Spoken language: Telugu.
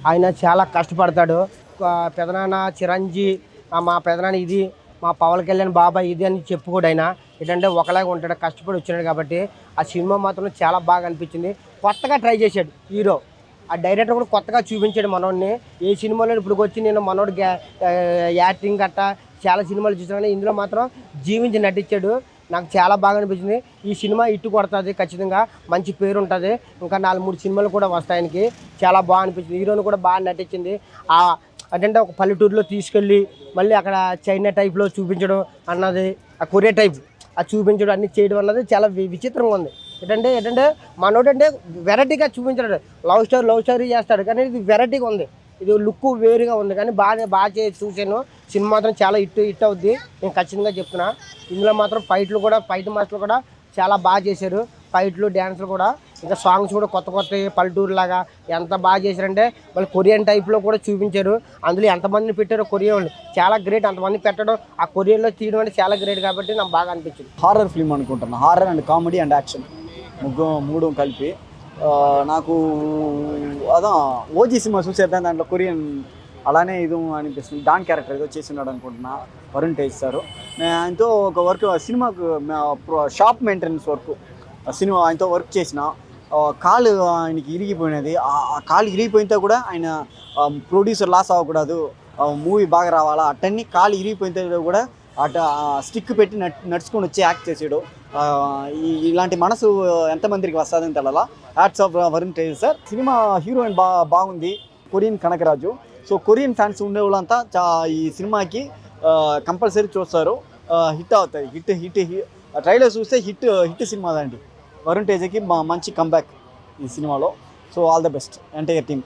ఆయన చాలా కష్టపడతాడు. పెదనాన్న చిరంజీవి, మా పెదనాన్న ఇది, మా పవన్ కళ్యాణ్ బాబాయ్ ఇది అని చెప్పుకోడు. ఆయన ఏంటంటే ఒకలాగా ఉంటాడు, కష్టపడి వచ్చినాడు కాబట్టి ఆ సినిమా మాత్రం చాలా బాగా అనిపించింది. కొత్తగా ట్రై చేశాడు హీరో. ఆ డైరెక్టర్ కూడా కొత్తగా చూపించాడు మనోడిని. ఏ సినిమాలో ఇప్పుడు వచ్చి నేను మనోడి యాక్టింగ్ గట్టా చాలా సినిమాలు చూసాను, కానీ ఇందులో మాత్రం జీవించి నటించాడు. నాకు చాలా బాగా అనిపించింది. ఈ సినిమా ఇట్టు కొడుతుంది, ఖచ్చితంగా మంచి పేరు ఉంటుంది. ఇంకా 4-3 సినిమాలు కూడా వస్తాయి ఆయనకి. చాలా బాగా అనిపించింది. హీరోని కూడా బాగా నటించింది. అంటే ఒక పల్లెటూరులో తీసుకెళ్ళి మళ్ళీ అక్కడ చైనా టైప్లో చూపించడం అన్నది, ఆ కొరియా టైప్ అది చూపించడం అన్నీ చేయడం అన్నది చాలా విచిత్రంగా ఉంది. ఏంటంటే మనోడంటే వెరైటీగా చూపించాడు. లవ్ స్టోరీ చేస్తాడు, కానీ ఇది వెరైటీగా ఉంది. ఇది లుక్ వేరుగా ఉంది, కానీ బాగా చూశాను. సినిమా మాత్రం చాలా హిట్ అవుద్ది, నేను ఖచ్చితంగా చెప్తున్నా. ఇందులో మాత్రం ఫైట్ మాస్టర్లు కూడా చాలా బాగా చేశారు. ఫైట్లు డ్యాన్సులు కూడా, ఇంకా సాంగ్స్ కూడా కొత్త పల్లెటూరు లాగా ఎంత బాగా చేశారంటే మళ్ళీ కొరియన్ టైప్లో కూడా చూపించారు. అందులో ఎంతమందిని పెట్టారో కొరియన్ వాళ్ళు చాలా గ్రేట్. అంతమంది పెట్టడం, ఆ కొరియన్లో తీయడం అంటే చాలా గ్రేట్ కాబట్టి నాకు బాగా అనిపించింది. హారర్ ఫిల్మ్ అనుకుంటున్నా. Horror and comedy and action మూడు కలిపి నాకు అదా ఓజీ సినిమా చూసేద్దాం, దాంట్లో కొరియన్ అలానే ఇది అనిపిస్తుంది. డాన్ క్యారెక్టర్ ఏదో చేస్తున్నాడు అనుకుంటున్నా, వరుణ్ తేజ్ సార్. నేను ఆయనతో ఒక వర్క్ సినిమాకు షాప్ మెయింటెనెన్స్ సినిమా ఆయనతో వర్క్ చేసిన. కాలు ఆయనకి ఇరిగిపోయినది. ఆ కాలు ఇరిగిపోయితే కూడా ఆయన ప్రొడ్యూసర్ లాస్ అవ్వకూడదు, మూవీ బాగా రావాలా అట్టన్ని కాలు ఇరిగిపోయితే కూడా స్టిక్ పెట్టి నడుచుకొని వచ్చి యాక్ట్ చేసాడు. ఇలాంటి మనసు ఎంతమందికి వస్తుందని తెలలా. Hats off Varun Tej sir. Cinema heroine బాగుంది, Korean Kanakaraju. So Korean fans ఉండేవాళ్ళంతా ఈ సినిమాకి కంపల్సరీ చూస్తారు, హిట్ అవుతాయి. హిట్ ట్రైలర్ చూస్తే హిట్ సినిమా అండి. వరుణ్ తేజ్కి మంచి కంబ్యాక్ ఈ సినిమాలో. So all the best entire team.